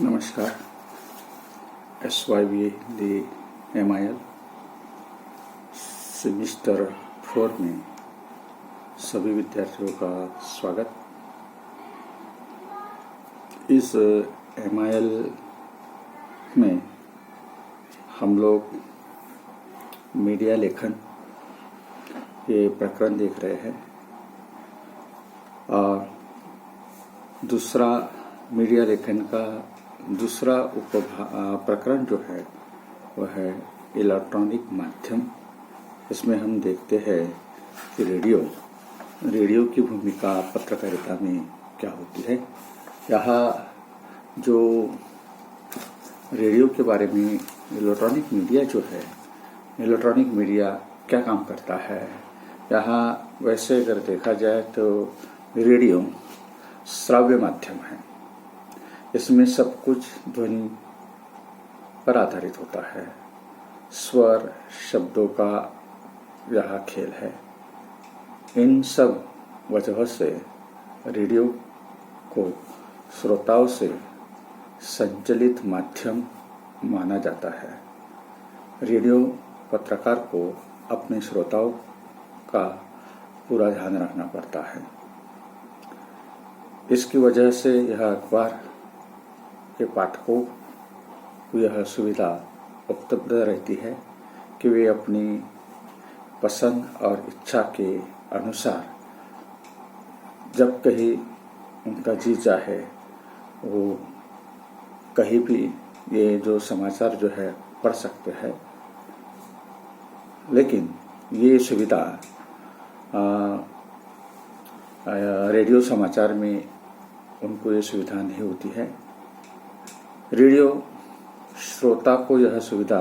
नमस्कार। SYV Hindi MIL semester 4 में सभी विद्यार्थियों का स्वागत। इस MIL में हम लोग मीडिया लेखन ये प्रकरण देख रहे हैं और दूसरा मीडिया लेखन का दूसरा प्रकरण जो है वह है इलेक्ट्रॉनिक माध्यम। इसमें हम देखते हैं कि रेडियो की भूमिका पत्रकारिता में क्या होती है। यहाँ जो रेडियो के बारे में इलेक्ट्रॉनिक मीडिया जो है, इलेक्ट्रॉनिक मीडिया क्या काम करता है, यहाँ वैसे अगर देखा जाए तो रेडियो श्राव्य माध्यम है। इसमें सब कुछ ध्वनि पर आधारित होता है। स्वर शब्दों का यह खेल है। इन सब वजहों से रेडियो को श्रोताओं से संचालित माध्यम माना जाता है। रेडियो पत्रकार को अपने श्रोताओं का पूरा ध्यान रखना पड़ता है। इसकी वजह से यह अखबार के पाठकों को यह सुविधा उपलब्ध रहती है कि वे अपनी पसंद और इच्छा के अनुसार जब कहीं उनका जी चाहे वो कहीं भी ये जो समाचार जो है पढ़ सकते हैं। लेकिन ये सुविधा रेडियो समाचार में उनको ये सुविधा नहीं होती है। रेडियो श्रोता को यह सुविधा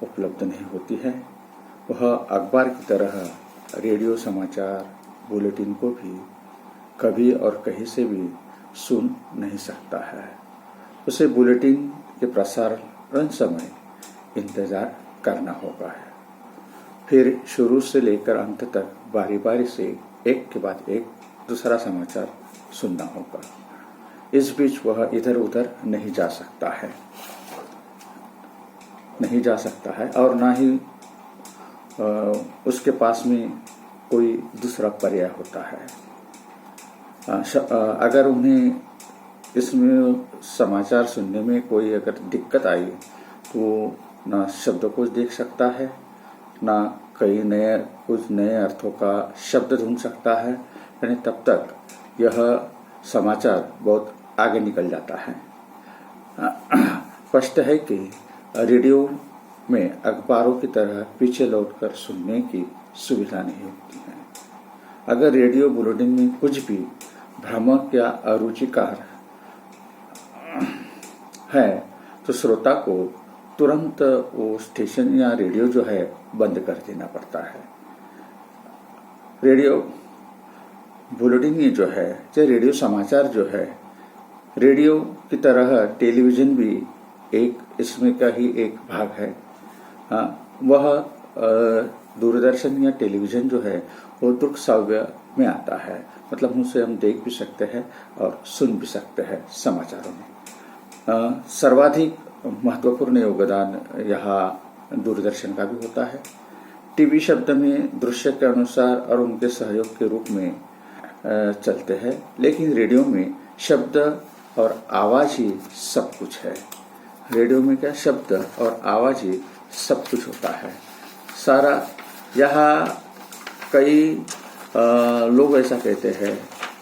उपलब्ध नहीं होती है। वह अखबार की तरह रेडियो समाचार बुलेटिन को भी कभी और कहीं से भी सुन नहीं सकता है। उसे बुलेटिन के प्रसारण समय इंतजार करना होगा है। फिर शुरू से लेकर अंत तक बारी बारी से एक के बाद एक दूसरा समाचार सुनना होगा। इस बीच वह इधर उधर नहीं जा सकता है और ना ही उसके पास में कोई दूसरा पर्याय होता है। अगर उन्हें इसमें समाचार सुनने में कोई अगर दिक्कत आई तो ना शब्दकोश देख सकता है, ना कई कुछ नए अर्थों का शब्द ढूंढ सकता है। यानी तब तक यह समाचार बहुत आगे निकल जाता है। स्पष्ट है कि रेडियो में अखबारों की तरह पीछे लौटकर सुनने की सुविधा नहीं होती है। अगर रेडियो बुलेटिन में कुछ भी भ्रामक या अरुचिकर है तो श्रोता को तुरंत वो स्टेशन या रेडियो जो है बंद कर देना पड़ता है। रेडियो बुलेटिन ये जो है, चाहे रेडियो समाचार जो है, रेडियो की तरह टेलीविजन भी एक इसमें का ही एक भाग है। वह दूरदर्शन या टेलीविजन जो है वो दृश्य श्राव्य में आता है। मतलब उसे हम देख भी सकते हैं और सुन भी सकते हैं समाचारों में। सर्वाधिक महत्वपूर्ण योगदान यहाँ दूरदर्शन का भी होता है। टीवी शब्द में दृश्य के अनुसार और उनके सहयोग के रूप में चलते हैं, लेकिन रेडियो में शब्द और आवाज ही सब कुछ है। रेडियो में क्या शब्द और आवाज ही सब कुछ होता है सारा। यहाँ कई लोग ऐसा कहते हैं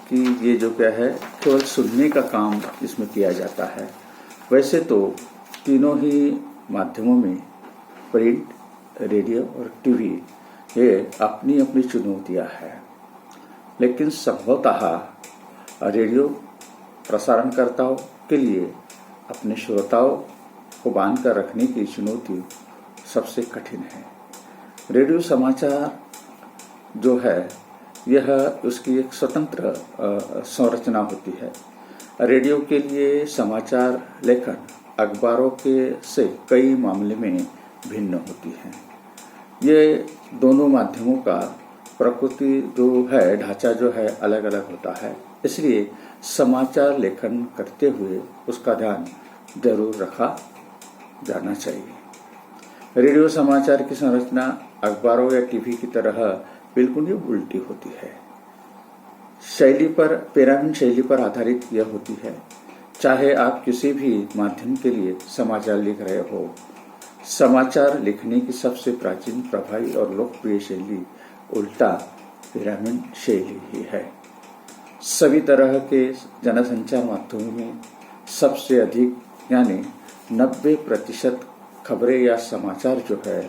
कि ये जो क्या है केवल सुनने का काम इसमें किया जाता है। वैसे तो तीनों ही माध्यमों में प्रिंट, रेडियो और टीवी ये अपनी अपनी चुनौतियां हैं। लेकिन संभवतः रेडियो प्रसारणकर्ताओं के लिए अपने श्रोताओं को बांध कर रखने की चुनौती सबसे कठिन है। रेडियो समाचार जो है यह उसकी एक स्वतंत्र संरचना होती है। रेडियो के लिए समाचार लेखन अखबारों के से कई मामले में भिन्न होती है। ये दोनों माध्यमों का प्रकृति जो है, ढांचा जो है अलग अलग होता है। इसलिए समाचार लेखन करते हुए उसका ध्यान जरूर रखा जाना चाहिए। रेडियो समाचार की संरचना अखबारों या टीवी की तरह बिल्कुल ही उल्टी होती है। शैली पर, पिरामिड शैली पर आधारित यह होती है। चाहे आप किसी भी माध्यम के लिए समाचार लिख रहे हो, समाचार लिखने की सबसे प्राचीन, प्रभावी और लोकप्रिय शैली उल्टा पिरामिड शैली ही है। सभी तरह के जनसंचार माध्यमों में सबसे अधिक यानी 90% खबरें या समाचार जो है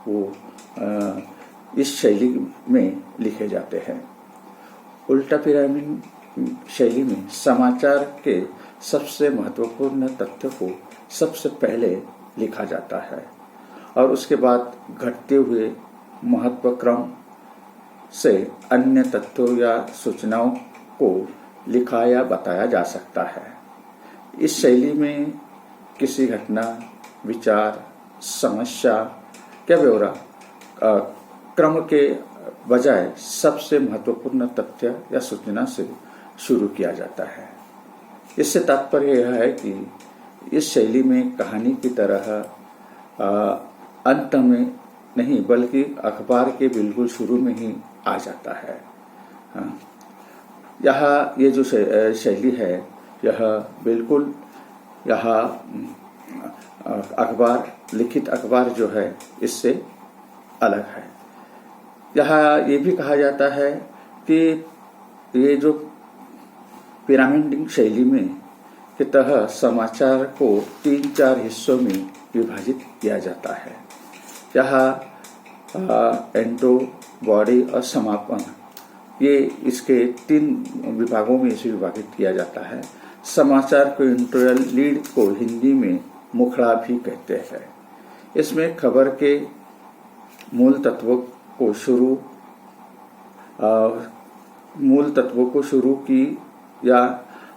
वो इस शैली में लिखे जाते हैं। उल्टा पिरामिड शैली में समाचार के सबसे महत्वपूर्ण तथ्य को सबसे पहले लिखा जाता है और उसके बाद घटते हुए महत्व क्रम से अन्य तथ्यों या सूचनाओं को लिखा या बताया जा सकता है। इस शैली में किसी घटना, विचार, समस्या या ब्यौरा क्रम के बजाय सबसे महत्वपूर्ण तथ्य या सूचना से शुरू किया जाता है। इससे तात्पर्य यह है कि इस शैली में कहानी की तरह अंत में नहीं बल्कि अखबार के बिल्कुल शुरू में ही आ जाता है। यहाँ ये जो शैली है यह बिल्कुल अखबार, लिखित अखबार जो है इससे अलग है। यहाँ ये भी कहा जाता है कि ये जो पिरामिड शैली में के तहत समाचार को 3-4 हिस्सों में विभाजित किया जाता है। यहाँ एंट्रो, बॉडी और समापन, ये इसके 3 विभागों में इसे विभाजित किया जाता है। समाचार को इंट्रोयल लीड को हिंदी में मुखड़ा भी कहते हैं। इसमें खबर के मूल तत्वों को शुरू की या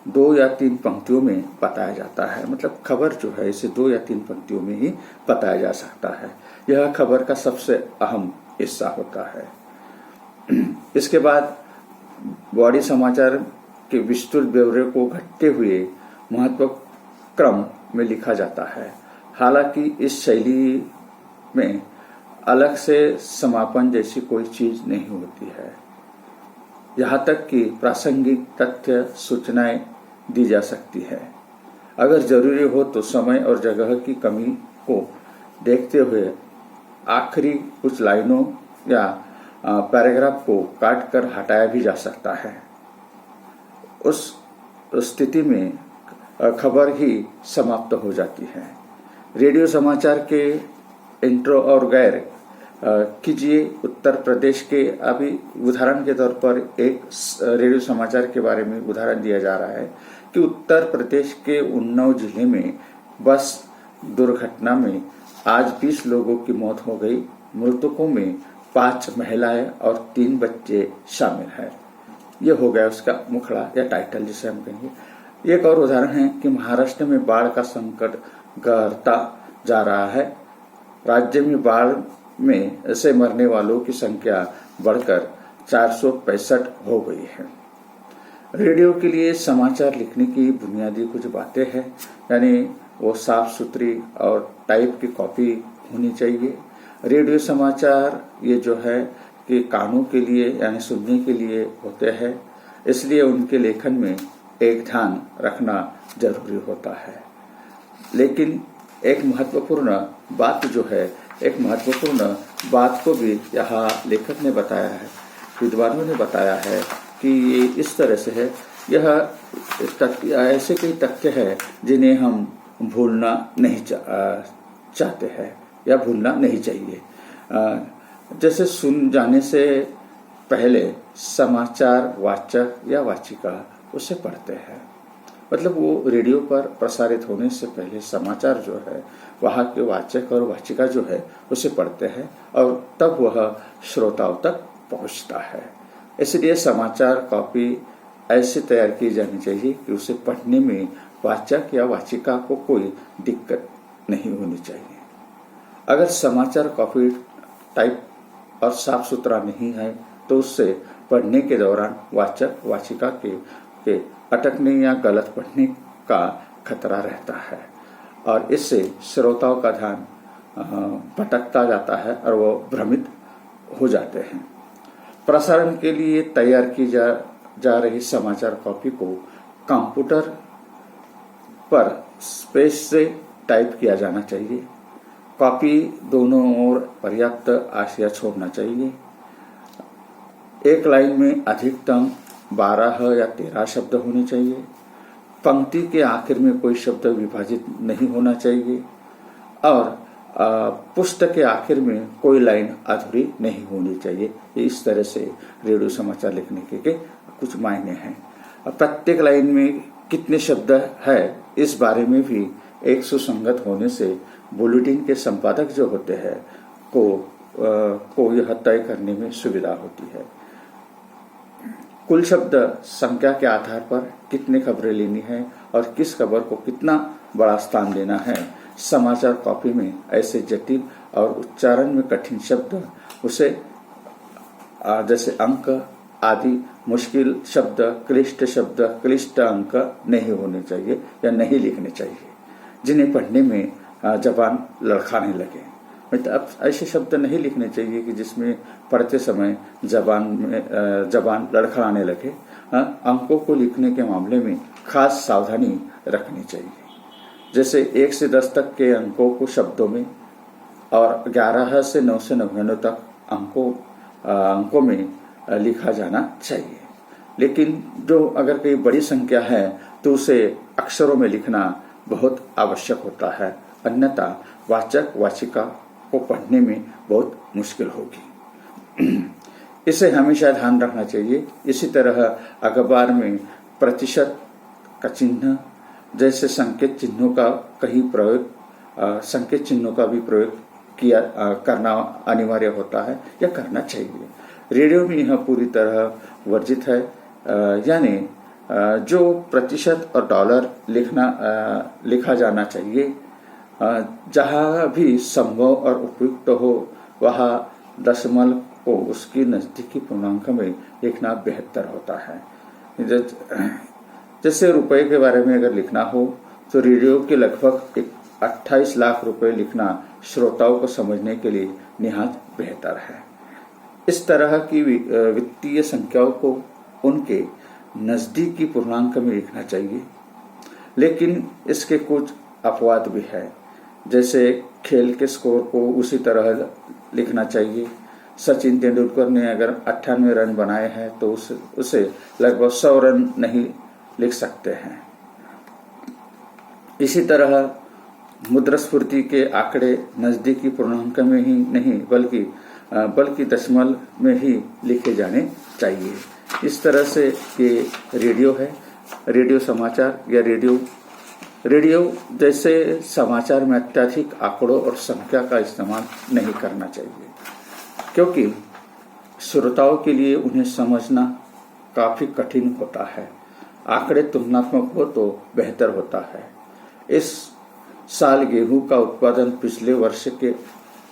2 या 3 पंक्तियों में बताया जाता है। मतलब खबर जो है इसे 2 या 3 पंक्तियों में ही बताया जा सकता है। यह खबर का सबसे अहम हिस्सा होता है। इसके बाद बॉडी समाचार के विस्तृत ब्यौरे को घटते हुए महत्व क्रम में लिखा जाता है। हालांकि इस शैली में अलग से समापन जैसी कोई चीज नहीं होती है। यहाँ तक कि प्रासंगिक तथ्य, सूचनाएं दी जा सकती है। अगर जरूरी हो तो समय और जगह की कमी को देखते हुए आखिरी कुछ लाइनों या पैराग्राफ को काट कर हटाया भी जा सकता है। उस स्थिति में खबर ही समाप्त हो जाती है। रेडियो समाचार के इंट्रो और गैर कीजिए। उत्तर प्रदेश के अभी उदाहरण के तौर पर एक रेडियो समाचार के बारे में उदाहरण दिया जा रहा है कि उत्तर प्रदेश के उन्नाव जिले में बस दुर्घटना में आज 20 लोगों की मौत हो गई। मृतकों में 5 महिलाएं और 3 बच्चे शामिल हैं। ये हो गया उसका मुखड़ा या टाइटल जिसे हम कहेंगे। एक और उदाहरण है कि महाराष्ट्र में बाढ़ का संकट गहरता जा रहा है। राज्य में बाढ़ में से मरने वालों की संख्या बढ़कर 465 हो गई है। रेडियो के लिए समाचार लिखने की बुनियादी कुछ बातें हैं, यानी वो साफ सुथरी और टाइप की कॉपी होनी चाहिए। रेडियो समाचार ये जो है कि कानों के लिए यानी सुनने के लिए होते हैं, इसलिए उनके लेखन में एक ध्यान रखना जरूरी होता है। लेकिन एक महत्वपूर्ण बात को भी यहाँ लेखक ने बताया है, विद्वानों ने बताया है कि ये इस तरह से है। यह ऐसे कई तथ्य है जिन्हें हम भूलना नहीं चाहते हैं या भूलना नहीं चाहिए। जैसे सुन जाने से पहले समाचार वाचक या वाचिका उसे पढ़ते हैं। मतलब वो रेडियो पर प्रसारित होने से पहले समाचार जो है वहाँ के वाचक और वाचिका जो है उसे पढ़ते हैं और तब वह श्रोताओं तक पहुँचता है। इसलिए समाचार कॉपी ऐसे तैयार की जानी चाहिए कि उसे पढ़ने में वाचक या वाचिका को कोई दिक्कत नहीं होनी चाहिए। अगर समाचार कॉपी टाइप और साफ सुथरा नहीं है तो उससे पढ़ने के दौरान वाचक वाचिका के के अटकने या गलत पढ़ने का खतरा रहता है और इससे श्रोताओं का ध्यान भटकता जाता है और वो भ्रमित हो जाते हैं। प्रसारण के लिए तैयार की जा रही समाचार कॉपी को कंप्यूटर पर स्पेस से टाइप किया जाना चाहिए। कॉपी दोनों ओर पर्याप्त आशिया छोड़ना चाहिए। एक लाइन में अधिकतम 12 या 13 शब्द होने चाहिए। पंक्ति के आखिर में कोई शब्द विभाजित नहीं होना चाहिए और पुष्ट के आखिर में कोई लाइन अधूरी नहीं होनी चाहिए। इस तरह से रेडियो समाचार लिखने के कुछ मायने हैं। प्रत्येक लाइन में कितने शब्द है इस बारे में भी एक सुसंगत होने से बुलेटिन के संपादक जो होते हैं को यह तय करने में सुविधा होती है। कुल शब्द संख्या के आधार पर कितने खबरें लेनी है और किस खबर को कितना बड़ा स्थान देना है। समाचार कॉपी में ऐसे जटिल और उच्चारण में कठिन शब्द उसे जैसे अंक आदि मुश्किल शब्द, क्लिष्ट शब्द, क्लिष्ट अंक नहीं होने चाहिए या नहीं लिखने चाहिए जिन्हें पढ़ने में जबान लड़खड़ाने लगे। मतलब ऐसे शब्द नहीं लिखने चाहिए कि जिसमें पढ़ते समय जबान लड़खड़ाने लगे। अंकों को लिखने के मामले में खास सावधानी रखनी चाहिए। जैसे 1 से 10 तक के अंकों को शब्दों में और 11 से 9 से 99 तक अंकों में लिखा जाना चाहिए। लेकिन जो अगर कोई बड़ी संख्या है तो उसे अक्षरों में लिखना बहुत आवश्यक होता है, अन्यथा वाचक वाचिका को पढ़ने में बहुत मुश्किल होगी। इसे हमेशा ध्यान रखना चाहिए। इसी तरह अखबार में प्रतिशत का चिन्ह जैसे संकेत चिन्हों का भी प्रयोग करना अनिवार्य होता है या करना चाहिए। रेडियो में यह पूरी तरह वर्जित है, यानी जो प्रतिशत और डॉलर लिखा जाना चाहिए। जहाँ भी संभव और उपयुक्त हो वहाँ दशमलव को उसकी नजदीकी पूर्णांक में लिखना बेहतर होता है। जैसे रुपए के बारे में अगर लिखना हो तो रेडियो के लगभग 28 लाख रुपए लिखना श्रोताओं को समझने के लिए निहायत बेहतर है। इस तरह की वित्तीय संख्याओं को उनके नजदीकी पूर्णांक में लिखना चाहिए। लेकिन इसके कुछ अपवाद भी है। जैसे खेल के स्कोर को उसी तरह लिखना चाहिए। सचिन तेंदुलकर ने अगर 98 रन बनाए हैं तो उसे लगभग 100 रन नहीं लिख सकते हैं। इसी तरह मुद्रास्फीति के आंकड़े नजदीकी पूर्णांक में ही नहीं बल्कि दशमलव में ही लिखे जाने चाहिए। इस तरह से ये रेडियो है। रेडियो समाचार या रेडियो जैसे समाचार में अत्यधिक आंकड़ों और संख्या का इस्तेमाल नहीं करना चाहिए, क्योंकि श्रोताओं के लिए उन्हें समझना काफी कठिन होता है। आंकड़े तुलनात्मक हो तो बेहतर होता है। इस साल गेहूं का उत्पादन पिछले वर्ष के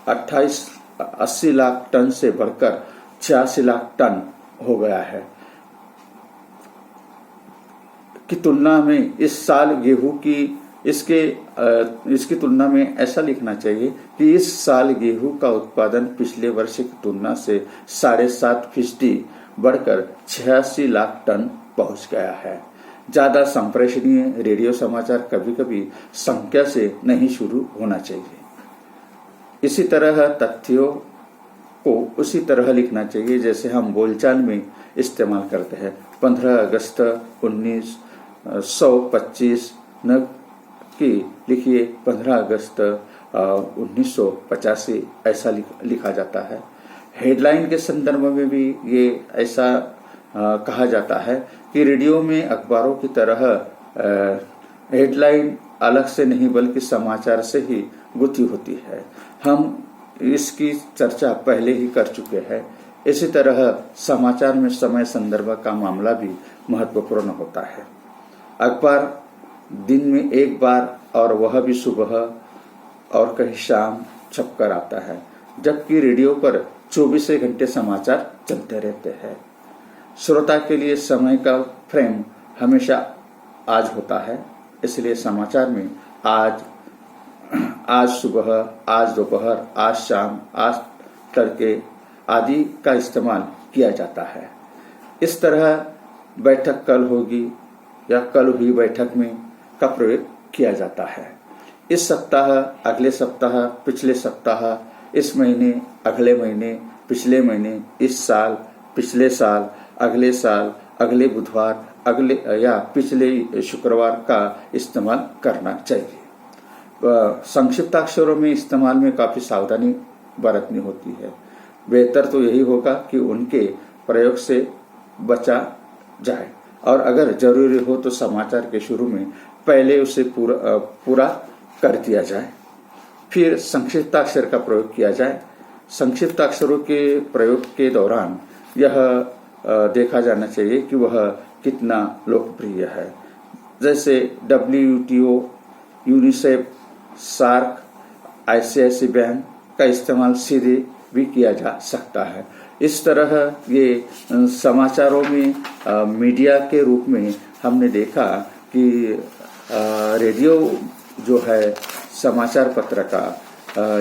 80 लाख टन से बढ़कर 86 लाख टन हो गया है की तुलना में इस साल गेहूं की इसकी तुलना में ऐसा लिखना चाहिए कि इस साल गेहूं का उत्पादन पिछले वर्ष की तुलना से 7.5% बढ़कर 86 लाख टन पहुंच गया है। ज्यादा संप्रेषणीय रेडियो समाचार कभी कभी संख्या से नहीं शुरू होना चाहिए। इसी तरह तथ्यों को उसी तरह लिखना चाहिए जैसे हम बोलचाल में इस्तेमाल करते हैं। 15 अगस्त 1925 न कि लिखिए 15 अगस्त 1985 ऐसा लिखा जाता है। हेडलाइन के संदर्भ में भी ये ऐसा कहा जाता है कि रेडियो में अखबारों की तरह हेडलाइन अलग से नहीं बल्कि समाचार से ही गुथी होती है। हम इसकी चर्चा पहले ही कर चुके हैं। इसी तरह समाचार में समय संदर्भ का मामला भी महत्वपूर्ण होता है। अखबार दिन में एक बार और वह भी सुबह और कहीं शाम छपकर आता है, जबकि रेडियो पर 24 घंटे समाचार चलते रहते हैं। श्रोता के लिए समय का फ्रेम हमेशा आज होता है, इसलिए समाचार में आज सुबह, आज दोपहर, आज शाम, आज तड़के आदि का इस्तेमाल किया जाता है। इस तरह बैठक कल होगी या कल हुई बैठक में का प्रयोग किया जाता है। इस सप्ताह, अगले सप्ताह, पिछले सप्ताह, इस महीने, अगले महीने, पिछले महीने, इस साल, पिछले साल, अगले बुधवार, अगले या पिछले शुक्रवार का इस्तेमाल करना चाहिए। संक्षिप्ताक्षरों में इस्तेमाल में काफी सावधानी बरतनी होती है। बेहतर तो यही होगा कि उनके प्रयोग से बचा जाए, और अगर जरूरी हो तो समाचार के शुरू में पहले उसे पूरा कर दिया जाए, फिर संक्षिप्ताक्षर का प्रयोग किया जाए। संक्षिप्ताक्षरों के प्रयोग के दौरान यह देखा जाना चाहिए कि वह कितना लोकप्रिय है। जैसे WTO, UNICEF, SAARC, ICICI bank का इस्तेमाल सीधे भी किया जा सकता है। इस तरह ये समाचारों में मीडिया के रूप में हमने देखा कि रेडियो जो है समाचार पत्र का,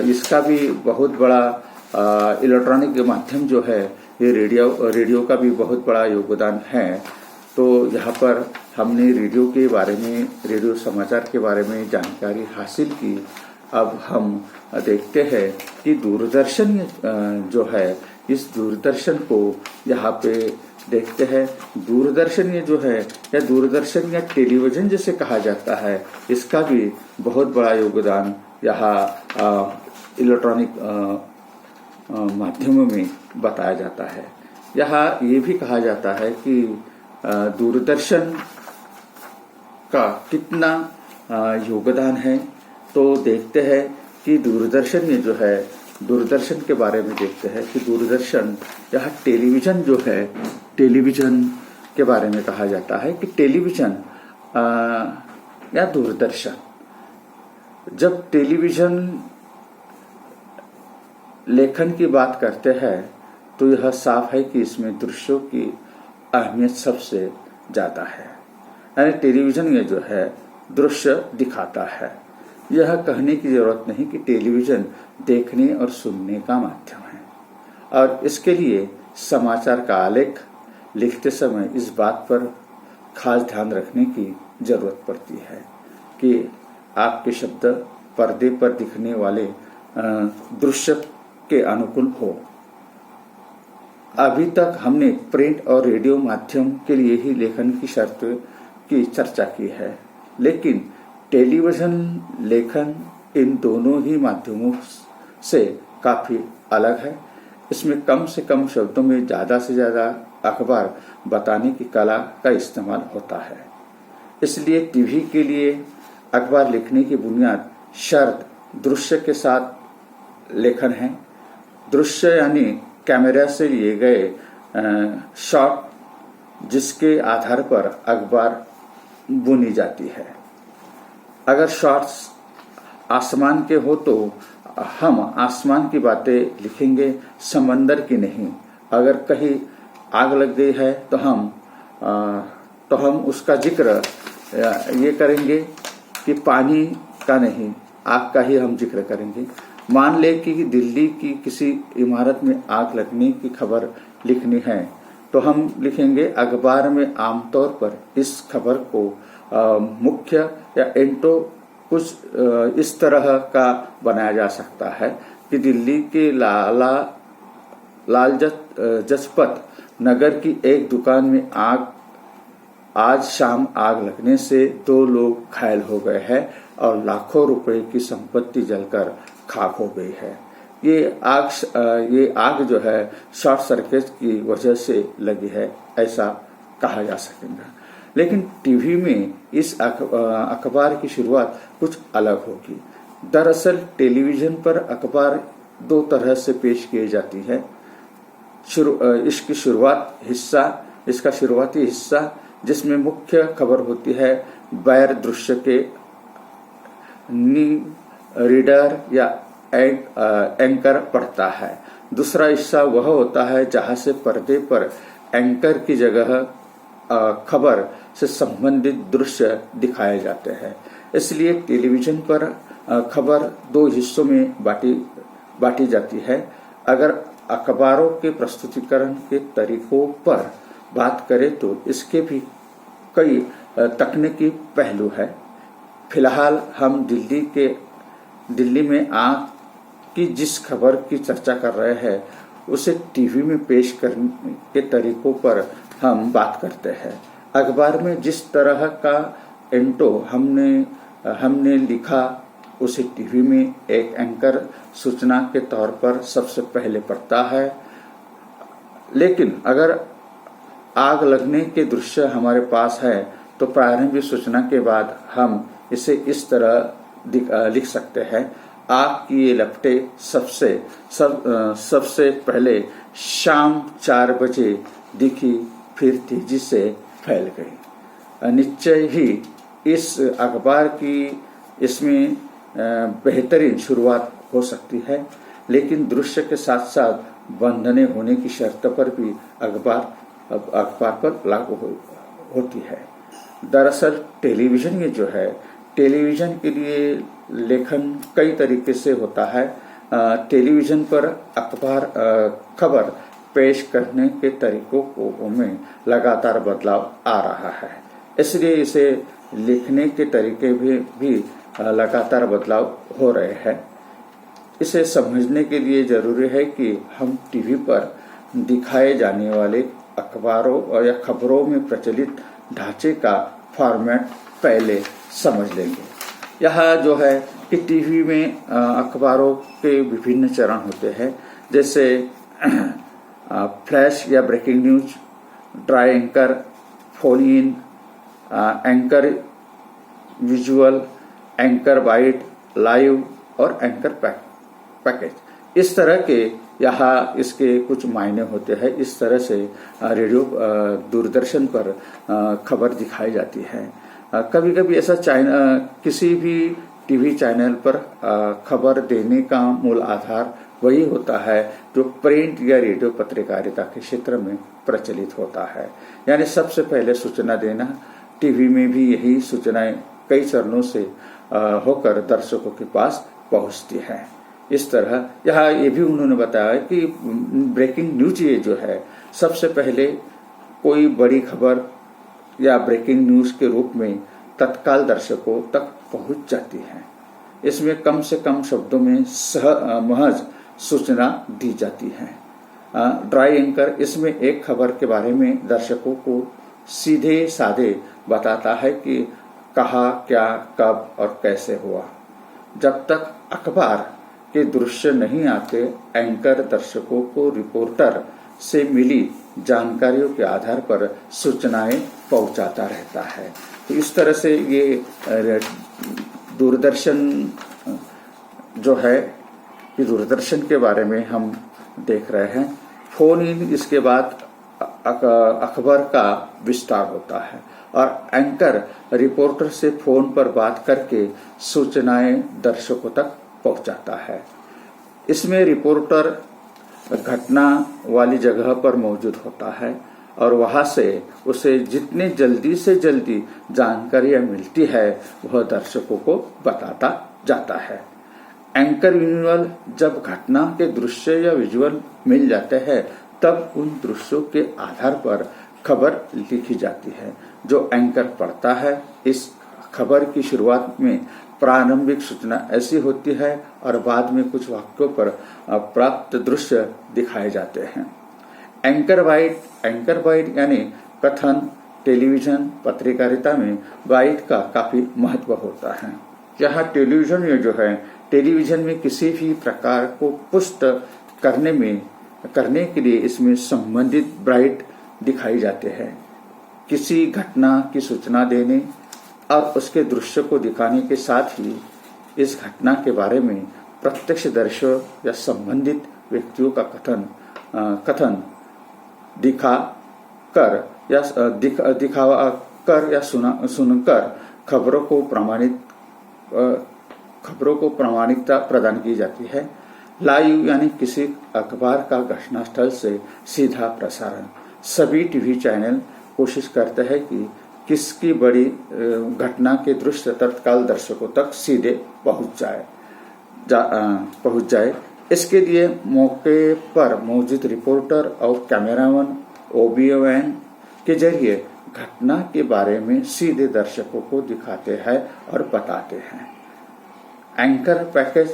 इसका भी बहुत बड़ा इलेक्ट्रॉनिक माध्यम जो है, ये रेडियो का भी बहुत बड़ा योगदान है। तो यहाँ पर हमने रेडियो के बारे में, रेडियो समाचार के बारे में जानकारी हासिल की। अब हम देखते हैं कि दूरदर्शन जो है, इस दूरदर्शन को यहाँ पे देखते हैं। दूरदर्शन ये जो है, या दूरदर्शन या टेलीविजन जिसे कहा जाता है, इसका भी बहुत बड़ा योगदान यहाँ इलेक्ट्रॉनिक माध्यमों में बताया जाता है। यहाँ ये भी कहा जाता है कि दूरदर्शन का कितना योगदान है। तो देखते हैं कि दूरदर्शन ये जो है, दूरदर्शन के बारे में देखते हैं कि दूरदर्शन, यह टेलीविजन जो है, टेलीविजन के बारे में कहा जाता है कि टेलीविजन या दूरदर्शन, जब टेलीविजन लेखन की बात करते हैं तो यह साफ है कि इसमें दृश्यों की अहमियत सबसे ज्यादा है। यानी टेलीविजन ये जो है दृश्य दिखाता है। यह कहने की जरूरत नहीं कि टेलीविजन देखने और सुनने का माध्यम है, और इसके लिए समाचार का आलेख लिखते समय इस बात पर खास ध्यान रखने की जरूरत पड़ती है कि आपके शब्द पर्दे पर दिखने वाले दृश्य के अनुकूल हो। अभी तक हमने प्रिंट और रेडियो माध्यम के लिए ही लेखन की शर्त की चर्चा की है, लेकिन टेलीविजन लेखन इन दोनों ही माध्यमों से काफी अलग है। इसमें कम से कम शब्दों में ज्यादा से ज्यादा अखबार बताने की कला का इस्तेमाल होता है। इसलिए टीवी के लिए अखबार लिखने की बुनियाद शर्त दृश्य के साथ लेखन है। दृश्य यानी कैमरा से लिए गए शॉट, जिसके आधार पर अखबार बुनी जाती है। अगर शॉट्स आसमान के हो तो हम आसमान की बातें लिखेंगे, समंदर की नहीं। अगर कहीं आग लग गई है तो हम उसका जिक्र ये करेंगे कि पानी का नहीं, आग का ही हम जिक्र करेंगे। मान ले कि दिल्ली की किसी इमारत में आग लगने की खबर लिखनी है तो हम लिखेंगे अखबार में आमतौर पर इस खबर को मुख्य या इंट्रो कुछ इस तरह का बनाया जा सकता है कि दिल्ली के लाल जजपत नगर की एक दुकान में आज शाम आग लगने से 2 लोग घायल हो गए हैं और लाखों रुपए की संपत्ति जलकर खाक हो गई है। ये आग जो है शॉर्ट सर्किट की वजह से लगी है, ऐसा कहा जा सकेगा। लेकिन टीवी में इस अखबार की शुरुआत कुछ अलग होगी। दरअसल टेलीविजन पर अखबार 2 तरह से पेश की जाती है। इसका शुरुआती हिस्सा जिसमें मुख्य खबर होती है, बैर दृश्य के रीडर या एंकर पढ़ता है। दूसरा हिस्सा वह होता है जहां से पर्दे पर एंकर की जगह खबर से संबंधित दृश्य दिखाए जाते हैं। इसलिए टेलीविजन पर खबर दो हिस्सों में बांटी जाती है। अगर अखबारों के प्रस्तुतिकरण के तरीकों पर बात करें तो इसके भी कई तकनीकी पहलू है। फिलहाल हम दिल्ली में आग की जिस खबर की चर्चा कर रहे हैं उसे टीवी में पेश करने के तरीकों पर हम बात करते हैं। अखबार में जिस तरह का एंटो हमने लिखा उसे टीवी में एक एंकर सूचना के तौर पर सबसे पहले पढ़ता है। लेकिन अगर आग लगने के दृश्य हमारे पास है तो प्रारंभिक सूचना के बाद हम इसे इस तरह लिख सकते हैं। आग की ये लपटें सबसे पहले शाम 4 बजे दिखी, फिर तेजी से फैल गई। निश्चय ही इस अखबार की इसमें बेहतरीन शुरुआत हो सकती है, लेकिन दृश्य के साथ साथ बंधने होने की शर्त पर भी अखबार पर लागू होती है। दरअसल टेलीविजन के लिए लेखन कई तरीके से होता है। टेलीविजन पर खबर पेश करने के तरीकों में लगातार बदलाव आ रहा है, इसलिए इसे लिखने के तरीके भी लगातार बदलाव हो रहे हैं। इसे समझने के लिए जरूरी है कि हम टीवी पर दिखाए जाने वाले अखबारों और या खबरों में प्रचलित ढांचे का फॉर्मेट पहले समझ लेंगे। यह जो है कि टीवी में अखबारों के विभिन्न चरण होते हैं, जैसे फ्लैश या breaking news, dry anchor, phone in, anchor visual, anchor bite, live और एंकर पैकेज। इस तरह के यहाँ इसके कुछ मायने होते हैं। इस तरह से रेडियो दूरदर्शन पर खबर दिखाई जाती है। कभी कभी ऐसा किसी भी टीवी चैनल पर खबर देने का मूल आधार वही होता है जो प्रिंट या रेडियो पत्रकारिता के क्षेत्र में प्रचलित होता है, यानी सबसे पहले सूचना देना। टीवी में भी यही सूचनाएं कई चरणों से होकर दर्शकों के पास पहुंचती है। इस तरह यहाँ ये भी उन्होंने बताया कि ब्रेकिंग न्यूज ये जो है सबसे पहले कोई बड़ी खबर या ब्रेकिंग न्यूज के रूप में तत्काल दर्शकों तक पहुंच जाती है। इसमें कम से कम शब्दों में महज सूचना दी जाती है। ड्राई एंकर, इसमें एक खबर के बारे में दर्शकों को सीधे साधे बताता है कि कहा, क्या, कब और कैसे हुआ। जब तक अखबार के दृश्य नहीं आते, एंकर दर्शकों को रिपोर्टर से मिली जानकारियों के आधार पर सूचनाएं पहुंचाता रहता है। तो इस तरह से ये दूरदर्शन जो है, ये दूरदर्शन के बारे में हम देख रहे हैं। फोन इन, इसके बाद अखबार का विस्तार होता है और एंकर रिपोर्टर से फोन पर बात करके सूचनाएं दर्शकों तक पहुंचाता है। इसमें रिपोर्टर घटना वाली जगह पर मौजूद होता है और वहां से उसे जितने जल्दी से जल्दी जानकारियां मिलती है वह दर्शकों को बताता जाता है। एंकर विजुअल, जब घटना के दृश्य या विजुअल मिल जाते हैं तब उन दृश्यों के आधार पर खबर लिखी जाती है जो एंकर पढ़ता है। इस खबर की शुरुआत में प्रारंभिक सूचना ऐसी होती है और बाद में कुछ वाक्यों पर प्राप्त दृश्य दिखाए जाते हैं। एंकर बाइट यानी कथन। टेलीविजन पत्रकारिता में बाइट का काफी महत्व होता है। यहाँ टेलीविजन में किसी भी प्रकार को पुष्ट करने के लिए इसमें संबंधित बाइट दिखाई जाते हैं। किसी घटना की सूचना देने और उसके दृश्य को दिखाने के साथ ही इस घटना के बारे में प्रत्यक्षदर्शियों या संबंधित व्यक्तियों का कथन दिखा कर या सुनकर खबरों को प्रामाणिकता प्रदान की जाती है। लाइव यानी किसी अखबार का घटनास्थल से सीधा प्रसारण। सभी टीवी चैनल कोशिश करते हैं कि किसकी बड़ी घटना के दृश्य तत्काल दर्शकों तक सीधे पहुंच जाए। इसके लिए मौके पर मौजूद रिपोर्टर और कैमरामैन ओबीओएन के जरिए घटना के बारे में सीधे दर्शकों को दिखाते हैं और बताते हैं। एंकर पैकेज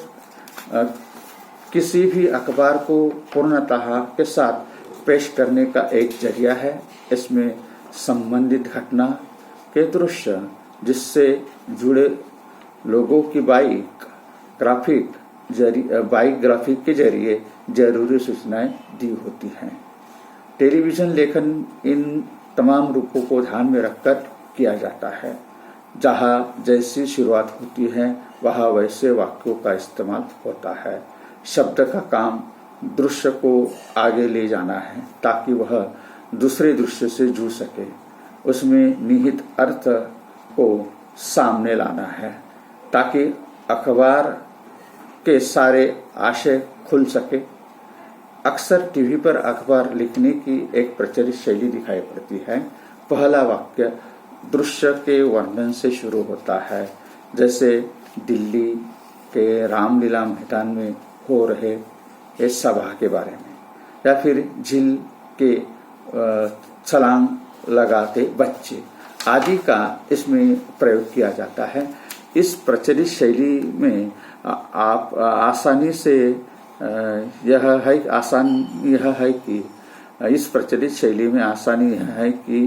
किसी भी अखबार को पूर्णतः के साथ पेश करने का एक जरिया है। इसमें संबंधित घटना के दृश्य जिससे जुड़े लोगों की बायोग्राफिक के जरिए जरूरी सूचनाएं दी होती हैं। टेलीविजन लेखन इन तमाम रूपों को ध्यान में रखकर किया जाता है। जहाँ जैसी शुरुआत होती है वहाँ वैसे वाक्यों का इस्तेमाल होता है। शब्द का काम दृश्य को आगे ले जाना है ताकि वह दूसरे दृश्य से जुड़ सके। उसमें निहित अर्थ को सामने लाना है ताकि अखबार के सारे आशय खुल सके। अक्सर टीवी पर अखबार लिखने की एक प्रचलित शैली दिखाई पड़ती है। पहला वाक्य दृश्य के वर्णन से शुरू होता है, जैसे दिल्ली के रामलीला मैदान में हो रहे इस सभा के बारे में, या फिर झील के छलांग लगाते बच्चे आदि का इसमें प्रयोग किया जाता है। इस प्रचलित शैली में आप आसानी से यह है कि इस प्रचलित शैली में आसानी यह है कि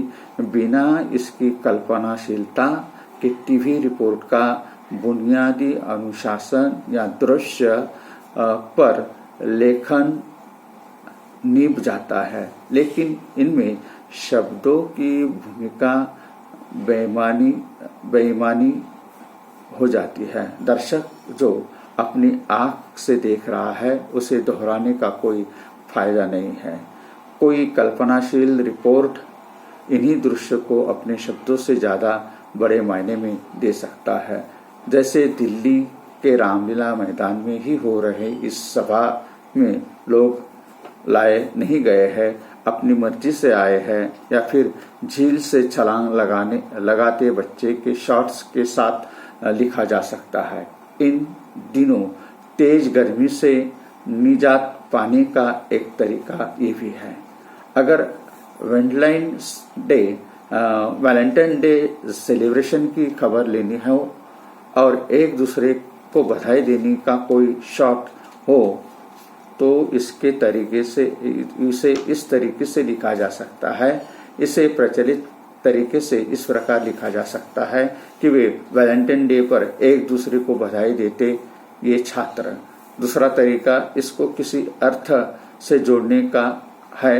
बिना इसकी कल्पनाशीलता के टीवी रिपोर्ट का बुनियादी अनुशासन या दृश्य पर लेखन निभ जाता है, लेकिन इनमें शब्दों की भूमिका बेईमानी हो जाती है। दर्शक जो अपनी आंख से देख रहा है उसे दोहराने का कोई फायदा नहीं है। कोई कल्पनाशील रिपोर्ट इन्हीं दृश्य को अपने शब्दों से ज़्यादा बड़े मायने में दे सकता है। जैसे दिल्ली के रामलीला मैदान में ही हो रहे इस सभा में लोग लाए नहीं गए हैं, अपनी मर्जी से आए हैं, या फिर झील से छलांग लगाते बच्चे के शॉट्स के साथ लिखा जा सकता है। इन दिनों तेज गर्मी से निजात पाने का एक तरीका ये भी है। अगर वैलेंटाइन डे सेलिब्रेशन की खबर लेनी हो और एक दूसरे को बधाई देने का कोई शॉट हो तो इसे इस तरीके से लिखा जा सकता है। इसे प्रचलित तरीके से इस प्रकार लिखा जा सकता है कि वे वैलेंटाइन डे पर एक दूसरे को बधाई देते ये छात्र। दूसरा तरीका इसको किसी अर्थ से जोड़ने का है।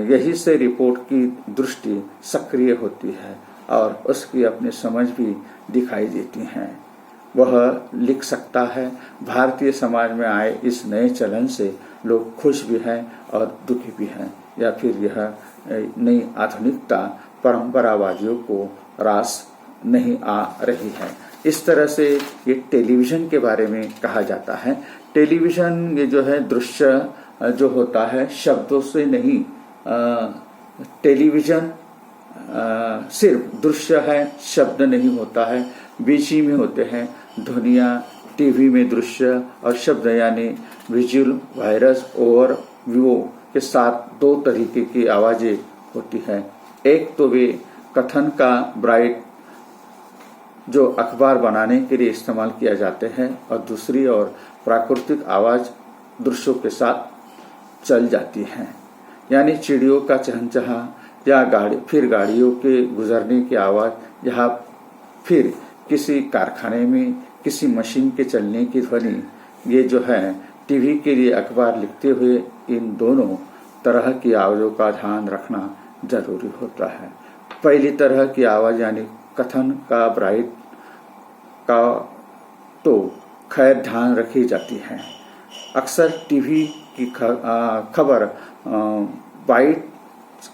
यही से रिपोर्ट की दृष्टि सक्रिय होती है और उसकी अपनी समझ भी दिखाई देती है। वह लिख सकता है, भारतीय समाज में आए इस नए चलन से लोग खुश भी हैं और दुखी भी हैं, या फिर यह नई आधुनिकता परंपरावादियों को रास नहीं आ रही है। इस तरह से ये टेलीविजन के बारे में कहा जाता है। टेलीविजन ये जो है दृश्य जो होता है शब्दों से नहीं, टेलीविजन सिर्फ दृश्य है, शब्द नहीं होता है, बीच ही में होते हैं ध्वनियाँ। टीवी में दृश्य और शब्द यानी विजुअल वायरस और व्यू के साथ दो तरीके की आवाजें होती हैं। एक तो वे कथन का ब्राइट जो अखबार बनाने के लिए इस्तेमाल किया जाते हैं, और दूसरी ओर प्राकृतिक आवाज दृश्यों के साथ चल जाती हैं, यानी चिड़ियों का चहचहा या गाड़ियों के गुजरने की आवाज, या फिर किसी कारखाने में किसी मशीन के चलने की ध्वनि। ये जो है टीवी के लिए अखबार लिखते हुए इन दोनों तरह की आवाज़ों का ध्यान रखना जरूरी होता है। पहली तरह की आवाज़ यानी कथन का ब्राइट का तो खैर ध्यान रखी जाती है। अक्सर टीवी की खबर बाइट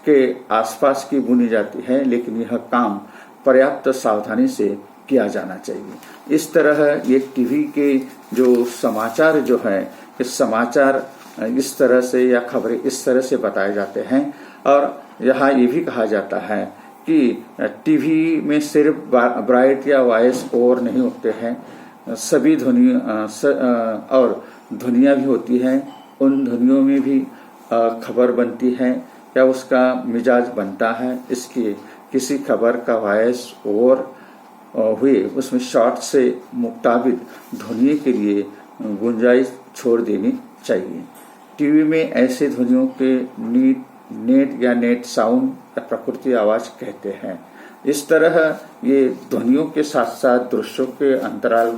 के आसपास की बुनी जाती है, लेकिन यह काम पर्याप्त सावधानी से किया जाना चाहिए। इस तरह ये टीवी के जो समाचार जो है, इस समाचार इस तरह से या खबरें इस तरह से बताए जाते हैं। और यहाँ ये भी कहा जाता है कि टीवी में सिर्फ ब्राइट या वॉइस ओवर नहीं होते हैं, सभी ध्वनि और ध्वनियाँ भी होती हैं। उन ध्वनियों में भी खबर बनती है या उसका मिजाज बनता है। इसलिए किसी खबर का वॉइस ओवर हुए उसमें शॉर्ट से मुताबिक ध्वनि के लिए गुंजाइश छोड़ देनी चाहिए। टीवी में ऐसे ध्वनियों के नेट या नेट साउंड या प्रकृति आवाज कहते हैं। इस तरह ये ध्वनियों के साथ साथ दृश्यों के अंतराल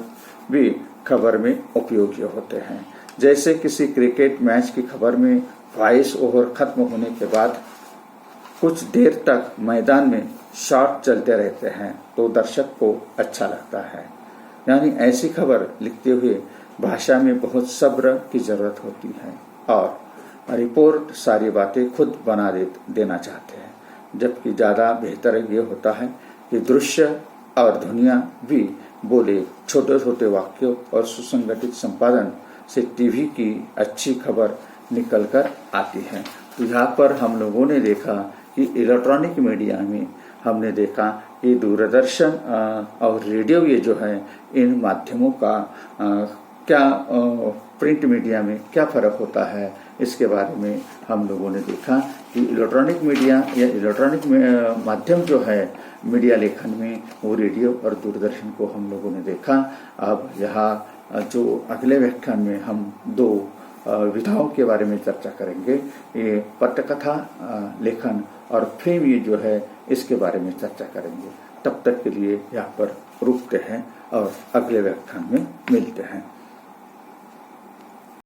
भी खबर में उपयोगी होते हैं। जैसे किसी क्रिकेट मैच की खबर में वॉइस ओवर खत्म होने के बाद कुछ देर तक मैदान में शॉट चलते रहते हैं तो दर्शक को अच्छा लगता है। यानी ऐसी खबर लिखते हुए भाषा में बहुत सब्र की जरूरत होती है और रिपोर्ट सारी बातें खुद बना देना चाहते हैं, जबकि ज़्यादा बेहतर ये होता है कि दृश्य और ध्वनियाँ भी बोले छोटे छोटे वाक्यों और सुसंगठित संपादन से टीवी की अच्छी खबर निकल कर आती है। तो यहाँ पर हम लोगों ने देखा कि इलेक्ट्रॉनिक मीडिया में हमने देखा कि दूरदर्शन और रेडियो ये जो है इन माध्यमों का क्या प्रिंट मीडिया में क्या फ़र्क होता है, इसके बारे में हम लोगों ने देखा कि इलेक्ट्रॉनिक मीडिया या इलेक्ट्रॉनिक माध्यम जो है मीडिया लेखन में वो रेडियो और दूरदर्शन को हम लोगों ने देखा। अब यहाँ जो अगले व्याख्यान में हम दो विधाओं के बारे में चर्चा करेंगे। ये पटकथा लेखन और फिल्म ये जो है इसके बारे में चर्चा करेंगे। तब तक के लिए यहाँ पर रुकते हैं और अगले व्याख्यान में मिलते हैं।